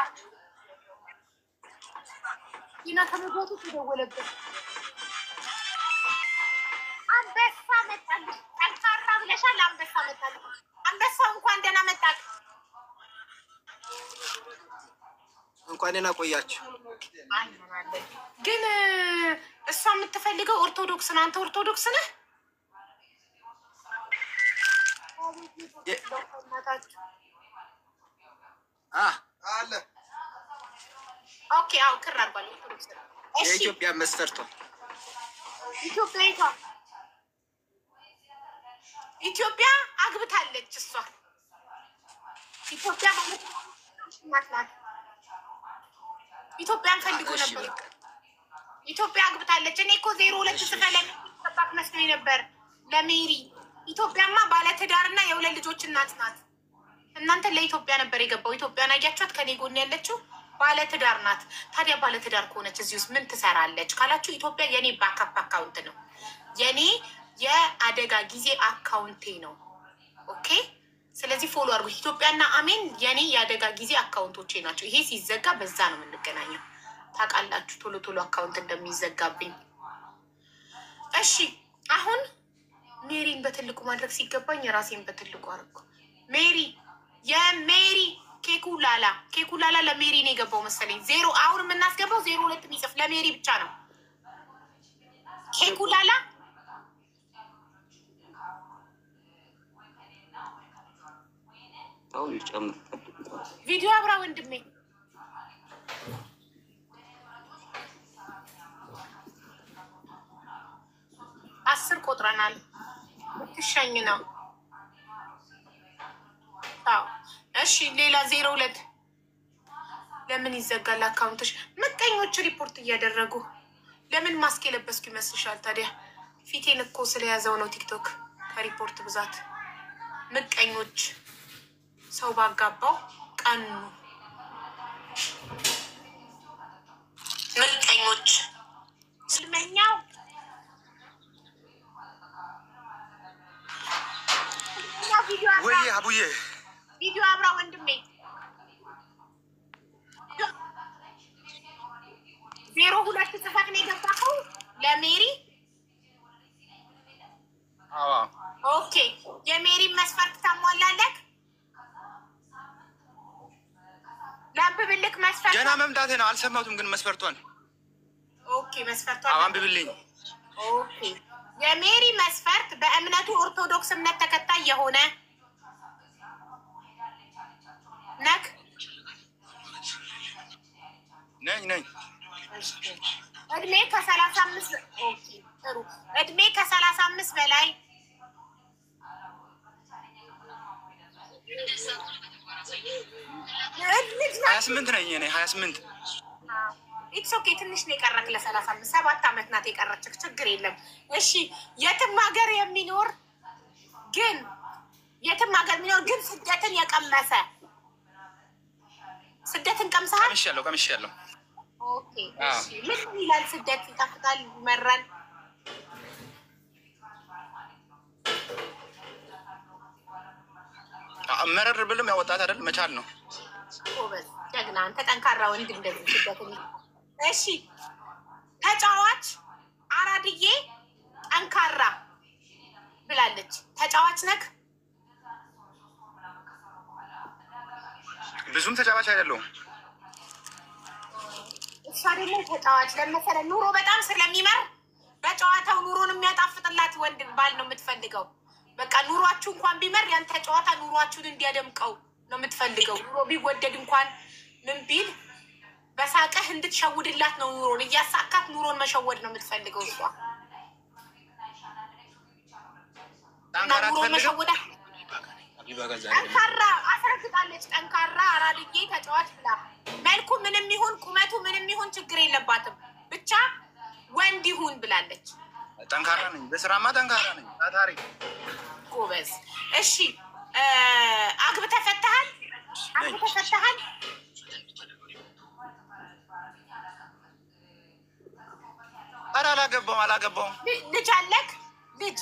ይና ከመጎቱ ተደወለበት። አንበሳ መጣልሽ። ጠንካራ ብለሻል። አንበሳ መጣልሽ። አንበሳው እንኳን ደህና መጣች። እንኳን ደህና ቆያችሁ። ግን እሷ የምትፈልገው ኦርቶዶክስ ነው። አንተ ኦርቶዶክስ ነህ? አለ ኦኬ አው ክር አርጓል። ኦርቶዶክስ ነው። እሺ የኢትዮጵያ መስፈርቷ ኢትዮጵያ አግብታለች። እሷ ኢትዮጵያ ማለት ናት። ኢትዮጵያን ፈልጎ ነበር። ኢትዮጵያ አግብታለች። እኔ እኮ 02 ስፈለግ ተጣጣ መስሎኝ ነበር ለሜሪ። ኢትዮጵያማ ባለትዳርና የሁለት ልጆች እናት ናት። እናንተ ለኢትዮጵያ ነበር የገባው። ኢትዮጵያን አያችኋት? ከኔ ጎን ያለችው ባለትዳር ናት። ታዲያ ባለትዳር ከሆነች እዚህ ውስጥ ምን ትሰራለች ካላችሁ፣ ኢትዮጵያ የኔ ባካፕ አካውንት ነው። የኔ የአደጋ ጊዜ አካውንቴ ነው። ኦኬ ስለዚህ ፎሎ አድርጉ። ኢትዮጵያና አሜን የኔ የአደጋ ጊዜ አካውንቶቼ ናቸው። ይሄ ሲዘጋ በዛ ነው የምንገናኘው። ታውቃላችሁ ቶሎ ቶሎ አካውንት እንደሚዘጋብኝ። እሺ አሁን ሜሪን በትልቁ ማድረግ ሲገባኝ የራሴን በትልቁ አድርጉ። ሜሪ የሜሪ ኬኩላላ ለሜሪ ነው የገባው መሰለኝ። 0 አሁን የምናስገባው 02 የሚጽፍ ለሜሪ ብቻ ነው። ኬኩላላ ቪዲዮ አብራ ወንድሜ 10 ቆጥረናል። ትሸኝ ነው። እሺ ሌላ 02 ለምን ይዘጋል አካውንትሽ? ምቀኞች ሪፖርት እያደረጉ ለምን ማስክ የለበስኩ ይመስልሻል? ታዲያ ፊቴን እኮ ስለያዘው ነው ቲክቶክ ከሪፖርት ብዛት። ምቀኞች ሰው ባጋባው ቀኑ ምቀኞች ስልመኛው ወይ አቡዬ ቪዲዮ አብራ ወንድሜ 02 ጽፈት ነው የገባኸው ለሜሪ። ኦኬ የሜሪ መስፈርት ታሟላለህ? ላንብብልክ መስፈርት ገና መምጣቴ ነው። አልሰማሁትም ግን መስፈርቷን። ኦኬ መስፈርቷን አንብብልኝ። ኦኬ የሜሪ መስፈርት በእምነቱ ኦርቶዶክስ እምነት ተከታይ የሆነ ነክ ነኝ እድሜ ከ35 ኦኬ ጥሩ እድሜ ከ35 በላይ 28 ነኝ እኔ 28 ኢትስ ኦኬ። ትንሽ ነው የቀረክ ለ35 7 ዓመት ናት የቀረችክ። ችግር የለም። እሺ የትም ሀገር የሚኖር ግን ስደትን የቀመሰ ስደትን ቀምሰሃል? ቀምሻለሁ። ኦኬ እሺ። ምን ይላል ስደት? ይጣፍጣል? ይመራል? መረር ብልም ያወጣት አይደል? መቻል ነው። ጎበዝ ጀግና፣ አንተ ጠንካራ ወንድ እንደዚህ ስደትን። እሺ ተጫዋች አራድዬ ጠንካራ ብላለች። ተጫዋች ነክ? ብዙም ተጫዋች አይደለሁም። እሷ ደግሞ ተጫዋች ለመሰለ ኑሮ በጣም ስለሚመር በጨዋታው ኑሮን የሚያጣፍጥላት ወንድ ባል ነው የምትፈልገው። በቃ ኑሯችሁ እንኳን ቢመር ያንተ ጨዋታ ኑሯችሁን እንዲያደምቀው ነው የምትፈልገው። ኑሮ ቢወደድ እንኳን ምን ቢል በሳቀህ እንድትሸውድላት ነው። ኑሮን እያሳካት ኑሮን መሸወድ ነው የምትፈልገው እሷ። እና ኑሮን መሸወዳ ጠንካራ አስረግጣለች። ጠንካራ አራድዬ ተጫዋች ብላ መልኩ ምንም ይሁን ቁመቱ ምንም ይሁን ችግር የለባትም ብቻ ወንድ ይሁን ብላለች። ጠንካራ ነኝ፣ በስራማ ጠንካራ ነኝ። ታታሪ ጎበዝ። እሺ አግብተህ ፈተሃል? ኧረ አላገባውም። ልጅ አለክ? ልጅ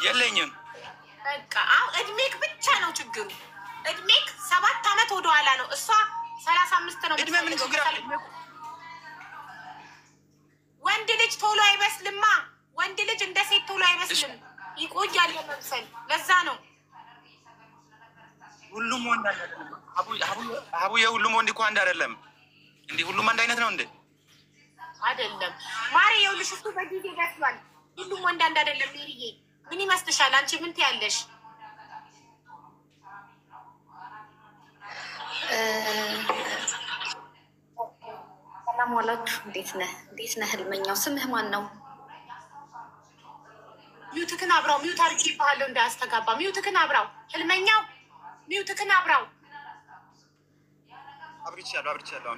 የለኝም። በቃ አሁን እድሜክ ብቻ ነው ችግሩ። እድሜክ 7 ዓመት ወደኋላ ነው። እሷ 35 ነው። እድሜ ምን ችግር አለ? ወንድ ልጅ ቶሎ አይበስልማ። ወንድ ልጅ እንደ ሴት ቶሎ አይበስልም፣ ይቆያል ለመብሰል። ለዛ ነው ሁሉም ወንድ አይደለም። አቡዬ ሁሉም ወንድ እኮ አንድ አይደለም። እንዲህ ሁሉም አንድ አይነት ነው እንዴ? አይደለም ማሪ። ይኸውልሽ እሱ በጊዜ በስሏል። ሁሉም ወንድ አንድ አይደለም። ሜሪዬ ምን ይመስልሻል? አንቺ ምን ትያለሽ? ሰላም ዋላችሁ። እንዴት ነህ ህልመኛው? ስምህ ማን ነው? ሚውትክን አብራው። ሚውት አድርጌ ይባሃለሁ እንዳያስተጋባ። ሚውትክን አብራው። ህልመኛው ሚውትክን አብራው። አብርቻለሁ።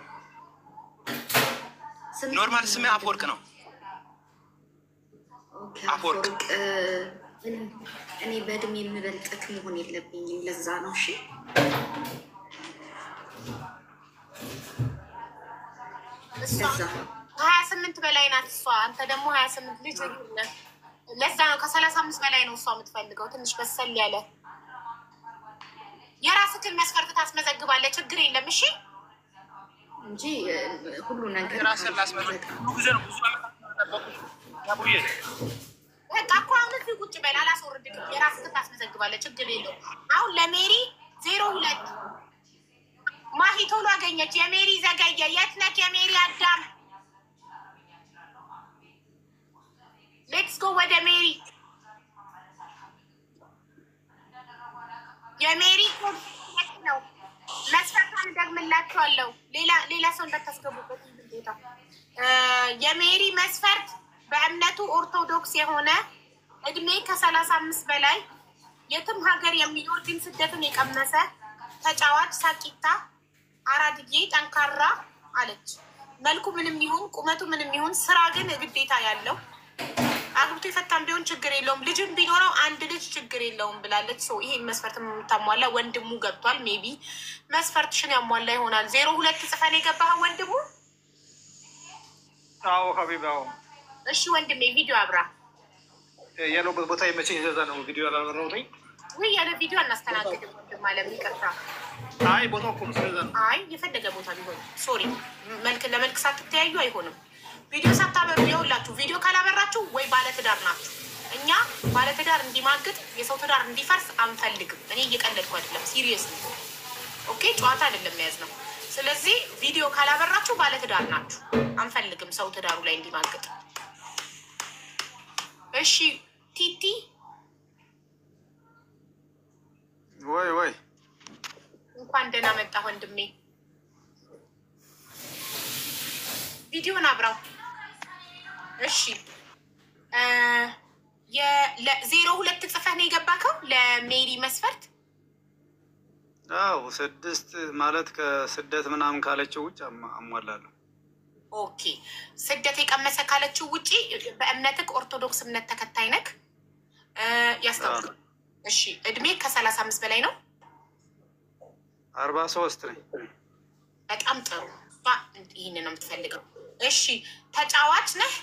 ኖርማል ስሜ አፈወርቅ ነው። አፈወርቅ። እኔ በእድሜ የምበልጥክ መሆን የለብኝም። ለዛ ነው። እሺ 28 በላይ ናት እሷ። አንተ ደግሞ 28 ልጅ ነህ። ለዛ ነው ከ35 በላይ ነው እሷ የምትፈልገው። ትንሽ በሰል ያለ የራስህን መስፈርት ታስመዘግባለህ። ችግር የለም። እሺ እንጂ ሁሉ ነገር ራስህን ላስመዘግብ በቃ እኮ አሁን እዚህ ቁጭ በል። አላስወርድም። የራስህን ታስመዘግባለህ። ችግር የለውም። አሁን ለሜሪ 02 ማሂ ቶሎ አገኘች። የሜሪ ዘገየ። የት ነክ የሜሪ አዳም? ሌትስ ጎ ወደ ሜሪ። የሜሪ ኮድ ነው። መስፈርቷን ደግምላችኋለሁ። ሌላ ሰው እንዳታስገቡበት ቦታ። የሜሪ መስፈርት በእምነቱ ኦርቶዶክስ የሆነ እድሜ ከ35 በላይ የትም ሀገር የሚኖር ግን ስደትን የቀመሰ ተጫዋች፣ ሳቂታ፣ አራድዬ፣ ጠንካራ አለች። መልኩ ምንም ይሁን ቁመቱ ምንም ይሁን ስራ ግን ግዴታ ያለው አግብቶ የፈታም ቢሆን ችግር የለውም። ልጅም ቢኖረው አንድ ልጅ ችግር የለውም ብላለች። ሰው ይሄን መስፈርት የምታሟላ ወንድሙ ገብቷል። ሜቢ መስፈርትሽን ያሟላ ይሆናል። 02 ጽፈን የገባህ ወንድሙ? አዎ ሀቢባው። እሺ ወንድሜ ቪዲዮ አብራ። ያለበት ቦታ የመቼ ዘዛ ነው ቪዲዮ ያላበራሁትኝ። ወይ ያለ ቪዲዮ እናስተናግድም ወንድም አለ። ይቅርታ። አይ ቦታው እኮ ስለዛ ነው። አይ የፈለገ ቦታ ቢሆን ሶሪ። መልክ ለመልክ ሳትተያዩ አይሆንም። ቪዲዮ ሳታበሩ የውላችሁ ቪዲዮ ካላበራችሁ ወይ ባለትዳር ናችሁ። እኛ ባለትዳር እንዲማግጥ የሰው ትዳር እንዲፈርስ አንፈልግም። እኔ እየቀለድኩ አይደለም፣ ሲሪየስ ነው። ኦኬ ጨዋታ አይደለም የያዝ ነው። ስለዚህ ቪዲዮ ካላበራችሁ ባለትዳር ናችሁ። አንፈልግም ሰው ትዳሩ ላይ እንዲማግጥ። እሺ ቲቲ ወይ እንኳን ደህና መጣ ወንድሜ። ቪዲዮን አብራው። እሺ 02 ጽፈህ ነው የገባከው ለሜሪ መስፈርት? አዎ 6 ማለት ከስደት ምናምን ካለችው ውጭ አሟላለሁ። ኦኬ ስደት የቀመሰ ካለችው ውጪ በእምነትህ ኦርቶዶክስ እምነት ተከታይ ነክ ያስታውቃል። እሺ እድሜ ከ35 በላይ ነው? 43 ነኝ። በጣም ጥሩ። ይህን ነው የምትፈልገው? እሺ ተጫዋች ነህ?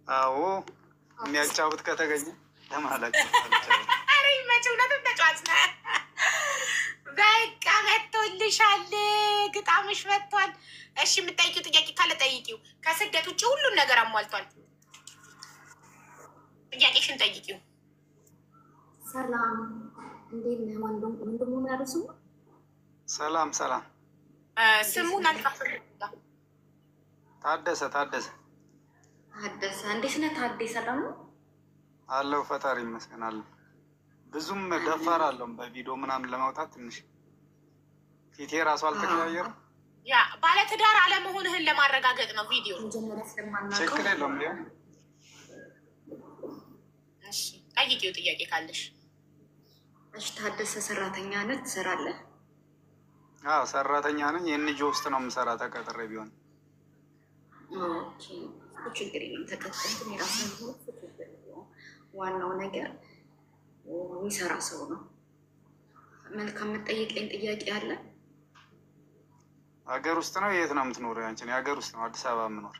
አዎ የሚያጫውት ከተገኘ ለማለት አረ ይመች። እውነትም ተጫዋች ነህ? በቃ መጥቶልሻል፣ ግጣምሽ መጥቷል። እሺ የምጠይቂው ጥያቄ ካለ ጠይቂው። ከስደት ውጭ ሁሉን ነገር አሟልቷል። ጥያቄሽን ጠይቂው። ሰላም እንዴት ነህ? ወንድሙ ምን ያለው ስሙ? ሰላም ሰላም። ስሙን አልጻፈም። ታደሰ ታደሰ ታደሰ። እንዴት ነህ ታደሰ? ሰላም ነው አለው። ፈጣሪ ይመስገን አለው። ብዙም ደፋር አለውም በቪዲዮ ምናምን ለማውጣት ትንሽ ፊቴ ራሱ አልተቀያየረም። ያ ባለትዳር አለመሆንህን ለማረጋገጥ ነው ቪዲዮ። ችግር የለውም ሊሆን። እሺ ጠይቂው ጥያቄ ካለሽ። እሺ ታደሰ ሰራተኛ ነህ? ትሰራለህ? አዎ ሰራተኛ ነኝ። የኤንጂኦ ውስጥ ነው የምሰራ ተቀጥሬ ቢሆን። ኦኬ ችግር የለም። ተቀጥረህ የራስህን ህይወት ችግር የለውም። ዋናው ነገር የሚሰራ ሰው ነው። መልካም የምትጠይቀኝ ጥያቄ አለ? ሀገር ውስጥ ነው? የት ነው የምትኖረው? ያንቺን የሀገር ውስጥ ነው? አዲስ አበባ የምኖር?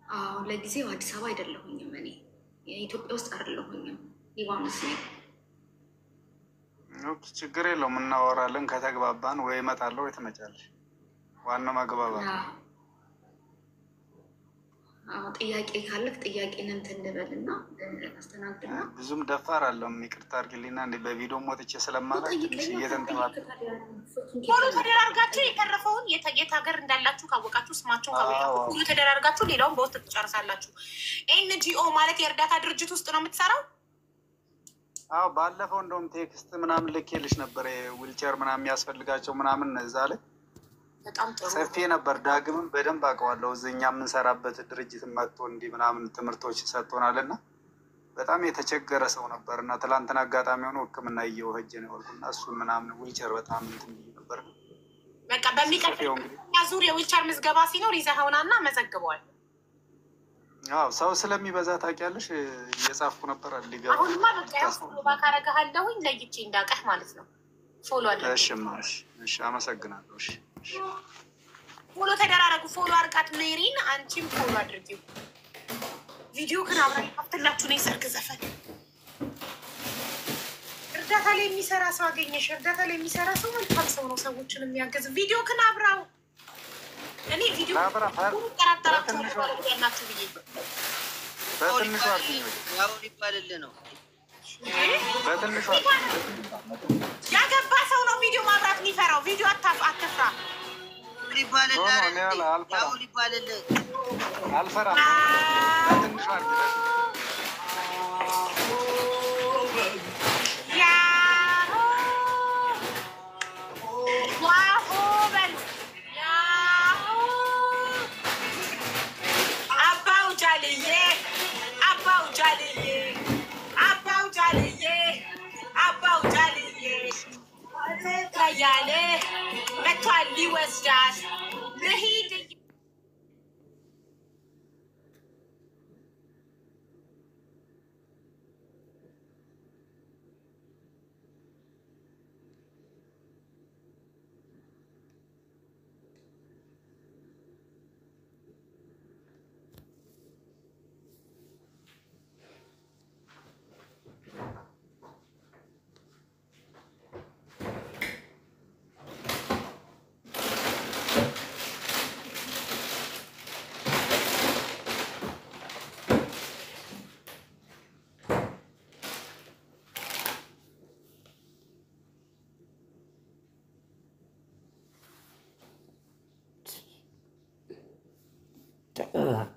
አዎ ለጊዜው አዲስ አበባ አይደለሁኝም። እኔ የኢትዮጵያ ውስጥ አይደለሁኝም፣ ሊባኖስ ነኝ። ችግር የለውም እናወራለን። ከተግባባን ወይ እመጣለሁ ወይ ትመጫለሽ። ዋናው መግባባት። አዎ ጥያቄ ካለክ ጥያቄን እንትን ልበልና አስተናግድና። ብዙም ደፋር አለውም። ይቅርታ አድርግልኝና እንደ በቪዲዮ ሞጥቼ ስለማላውቅ ትንሽ እየተንጠባጠ ቶሎ ተደራርጋችሁ የተረፈውን የት ሀገር እንዳላችሁ ካወቃችሁ ስማቸውን ካወቃችሁ ቶሎ ተደራርጋችሁ ሌላውን በውስጥ ትጨርሳላችሁ። ኤንጂኦ ማለት የእርዳታ ድርጅት ውስጥ ነው የምትሰራው? አዎ ባለፈው እንደውም ቴክስት ምናምን ልኬልሽ ነበር። ዊልቸር ምናምን የሚያስፈልጋቸው ምናምን እዛ ላይ በጣም ጥሩ ሰፊ ነበር። ዳግምም በደንብ አውቀዋለሁ። እዚኛ የምንሰራበት ድርጅት መጥቶ እንዲህ ምናምን ትምህርቶች ሰጥቶናል እና በጣም የተቸገረ ሰው ነበር እና ትላንትና አጋጣሚ ሆኖ ሕክምና እየወህጀ ነው ያልኩና እሱን ምናምን ዊልቸር በጣም እንትን ነበር። በቃ በሚቀጥለው ዙር የዊልቸር ምዝገባ ሲኖር ይዘኸውና እና መዘግበዋል። አዎ ሰው ስለሚበዛ ታውቂያለሽ፣ እየጻፍኩ ነበር ሊገባ። አሁንማ በቃ ፎሎ ባካረጋለሁኝ ለይቼ እንዳቀህ ማለት ነው። ፎሎ አድርግ። እሺ አመሰግናለሁ። እሺ ፎሎ ተደራረጉ። ፎሎ አርቃት ሜሪን፣ አንቺም ፎሎ አድርጊው። ቪዲዮ ግን አብራኝ አፍትላችሁ ነው። የሰርግ ዘፈን እርዳታ ላይ የሚሰራ ሰው አገኘሽ። እርዳታ ላይ የሚሰራ ሰው መልካም ሰው ነው፣ ሰዎችን የሚያገዝ። ቪዲዮ ግን አብራው። እኔ ቪዲዮ ጠራጠራችሁ ያናችሁ ብዬ በትንሹ ያው ሊባልልህ ነው። በትንሹ ያገባ ሰው ነው ቪዲዮ ማብራት የሚፈራው። ቪዲዮ አትፍራ። ሊባልልህ ያው ሊባልልህ አልፈራም። በትንሹ ያለ መቷል ሊወስዳት ልሂድ። Chắc là